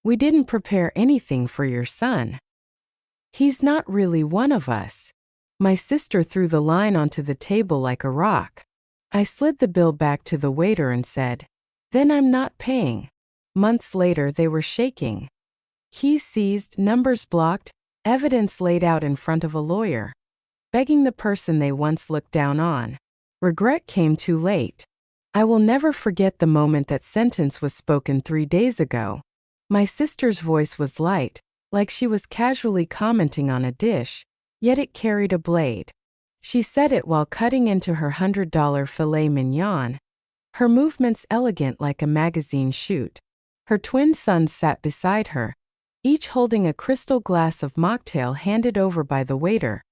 We didn't prepare anything for your son. He's not really one of us. My sister threw the line onto the table like a rock. I slid the bill back to the waiter and said, "Then I'm not paying." Months later, they were shaking. Keys seized, numbers blocked, evidence laid out in front of a lawyer, begging the person they once looked down on. Regret came too late. I will never forget the moment that sentence was spoken 3 days ago. My sister's voice was light, like she was casually commenting on a dish, yet it carried a blade. She said it while cutting into her $100 filet mignon, her movements elegant like a magazine shoot. Her twin sons sat beside her, each holding a crystal glass of mocktail handed over by the waiter.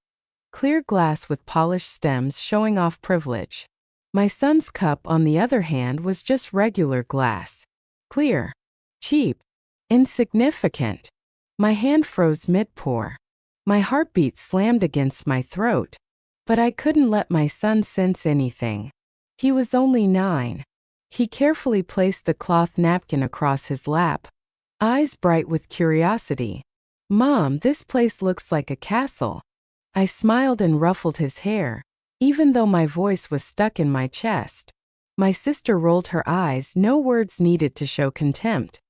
Clear glass with polished stems showing off privilege. My son's cup, on the other hand, was just regular glass. Clear. Cheap. Insignificant. My hand froze mid-pour. My heartbeat slammed against my throat. But I couldn't let my son sense anything. He was only 9. He carefully placed the cloth napkin across his lap, eyes bright with curiosity. "Mom, this place looks like a castle." I smiled and ruffled his hair, even though my voice was stuck in my chest. My sister rolled her eyes, no words needed to show contempt.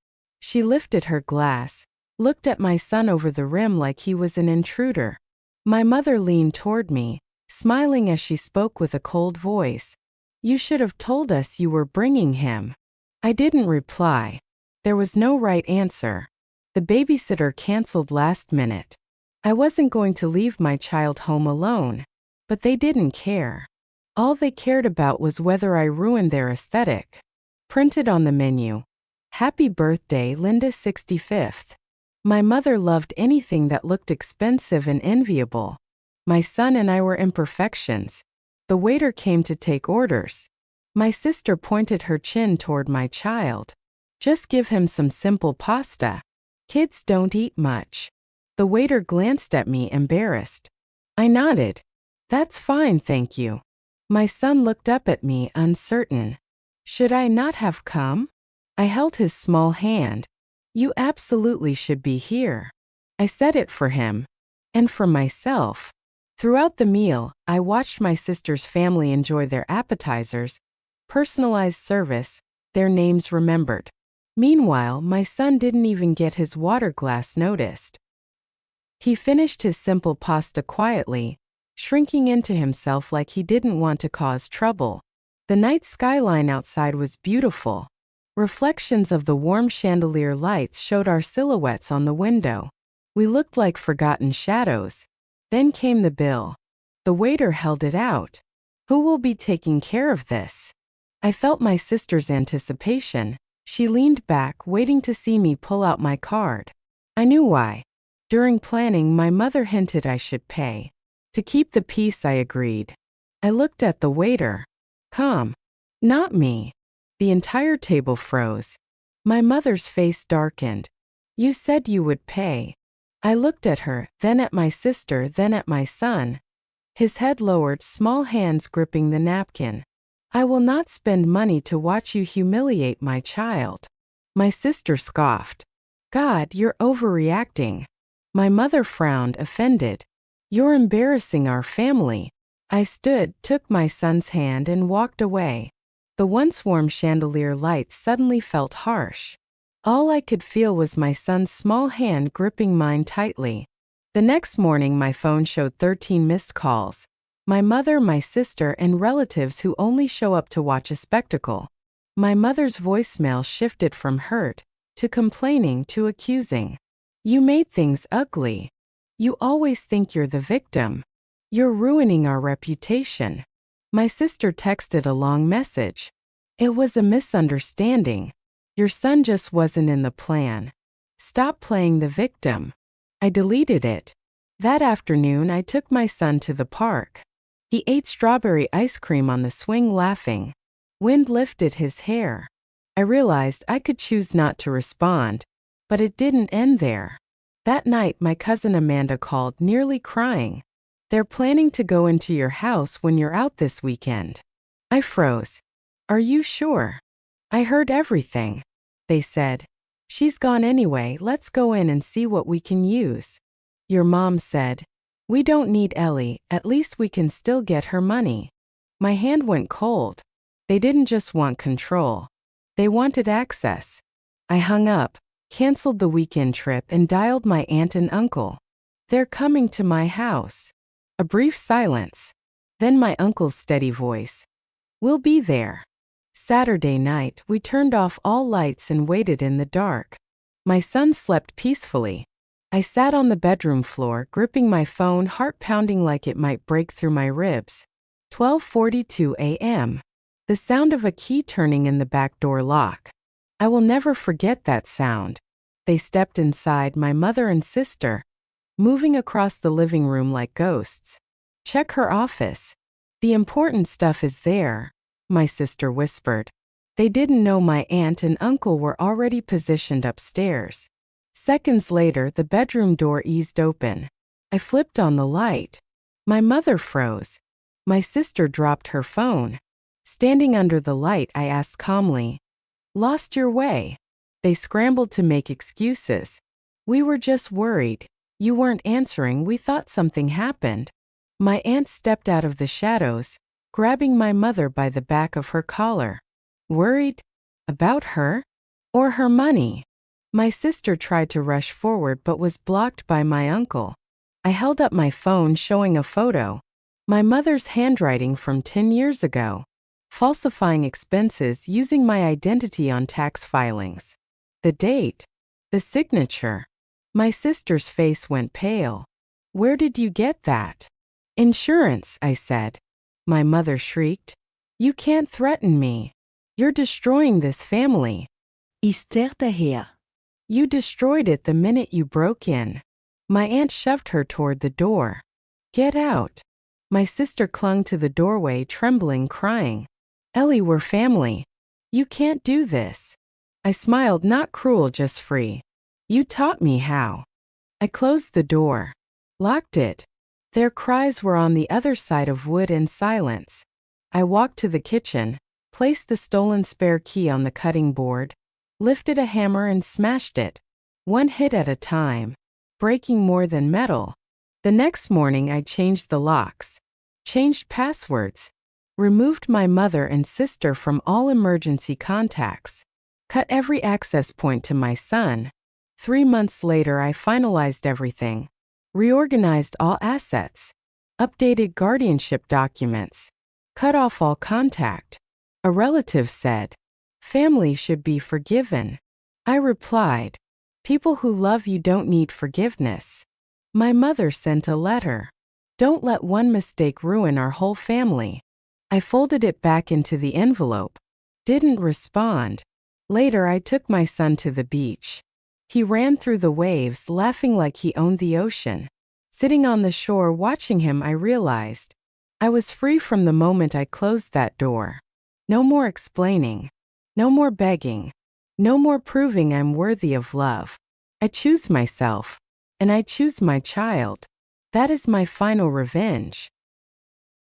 She lifted her glass, looked at my son over the rim like he was an intruder. My mother leaned toward me, smiling as she spoke with a cold voice. "You should have told us you were bringing him." I didn't reply. There was no right answer. The babysitter canceled last minute. I wasn't going to leave my child home alone, but they didn't care. All they cared about was whether I ruined their aesthetic. Printed on the menu, "Happy birthday, Linda 65th. My mother loved anything that looked expensive and enviable. My son and I were imperfections. The waiter came to take orders. My sister pointed her chin toward my child. "Just give him some simple pasta. Kids don't eat much." The waiter glanced at me, embarrassed. I nodded. "That's fine, thank you." My son looked up at me, uncertain. Should I not have come? I held his small hand. "You absolutely should be here." I said it for him. And for myself. Throughout the meal, I watched my sister's family enjoy their appetizers, personalized service, their names remembered. Meanwhile, my son didn't even get his water glass noticed. He finished his simple pasta quietly, shrinking into himself like he didn't want to cause trouble. The night skyline outside was beautiful. Reflections of the warm chandelier lights showed our silhouettes on the window. We looked like forgotten shadows. Then came the bill. The waiter held it out. "Who will be taking care of this?" I felt my sister's anticipation. She leaned back, waiting to see me pull out my card. I knew why. During planning, my mother hinted I should pay. To keep the peace, I agreed. I looked at the waiter. Calm. Not me. The entire table froze. My mother's face darkened. "You said you would pay." I looked at her, then at my sister, then at my son. His head lowered, small hands gripping the napkin. "I will not spend money to watch you humiliate my child." My sister scoffed. "God, you're overreacting." My mother frowned, offended. "You're embarrassing our family." I stood, took my son's hand, and walked away. The once warm chandelier lights suddenly felt harsh. All I could feel was my son's small hand gripping mine tightly. The next morning, my phone showed 13 missed calls. My mother, my sister, and relatives who only show up to watch a spectacle. My mother's voicemail shifted from hurt to complaining to accusing. "You made things ugly. You always think you're the victim. You're ruining our reputation." My sister texted a long message. "It was a misunderstanding. Your son just wasn't in the plan. Stop playing the victim." I deleted it. That afternoon, I took my son to the park. He ate strawberry ice cream on the swing, laughing. Wind lifted his hair. I realized I could choose not to respond, but it didn't end there. That night, my cousin Amanda called, nearly crying. "They're planning to go into your house when you're out this weekend." I froze. "Are you sure?" "I heard everything," they said. She's gone anyway, let's go in and see what we can use. Your mom said, we don't need Ellie, at least we can still get her money. My hand went cold. They didn't just want control. They wanted access. I hung up, canceled the weekend trip and dialed my aunt and uncle. They're coming to my house. A brief silence. Then my uncle's steady voice. We'll be there. Saturday night, we turned off all lights and waited in the dark. My son slept peacefully. I sat on the bedroom floor, gripping my phone, heart pounding like it might break through my ribs. 12:42 a.m. The sound of a key turning in the back door lock. I will never forget that sound. They stepped inside, my mother and sister, moving across the living room like ghosts. Check her office. The important stuff is there, my sister whispered. They didn't know my aunt and uncle were already positioned upstairs. Seconds later, the bedroom door eased open. I flipped on the light. My mother froze. My sister dropped her phone. Standing under the light, I asked calmly, "Lost your way?" They scrambled to make excuses. "We were just worried. You weren't answering, we thought something happened." My aunt stepped out of the shadows, grabbing my mother by the back of her collar. Worried? About her? Or her money? My sister tried to rush forward but was blocked by my uncle. I held up my phone showing a photo. My mother's handwriting from 10 years ago. Falsifying expenses using my identity on tax filings. The date. The signature. My sister's face went pale. "Where did you get that?" "Insurance," I said. My mother shrieked. "You can't threaten me. You're destroying this family." Esther daher. "You destroyed it the minute you broke in." My aunt shoved her toward the door. "Get out." My sister clung to the doorway, trembling, crying. "Ellie, we're family. You can't do this." I smiled, not cruel, just free. "You taught me how." I closed the door. Locked it. Their cries were on the other side of wood and silence. I walked to the kitchen, placed the stolen spare key on the cutting board, lifted a hammer and smashed it, one hit at a time, breaking more than metal. The next morning I changed the locks, changed passwords, removed my mother and sister from all emergency contacts, cut every access point to my son. 3 months later I finalized everything, reorganized all assets, updated guardianship documents, cut off all contact. A relative said, "Family should be forgiven." I replied, "People who love you don't need forgiveness." My mother sent a letter. "Don't let one mistake ruin our whole family." I folded it back into the envelope. Didn't respond. Later I took my son to the beach. He ran through the waves, laughing like he owned the ocean. Sitting on the shore watching him, I realized I was free from the moment I closed that door. No more explaining. No more begging. No more proving I'm worthy of love. I choose myself. And I choose my child. That is my final revenge.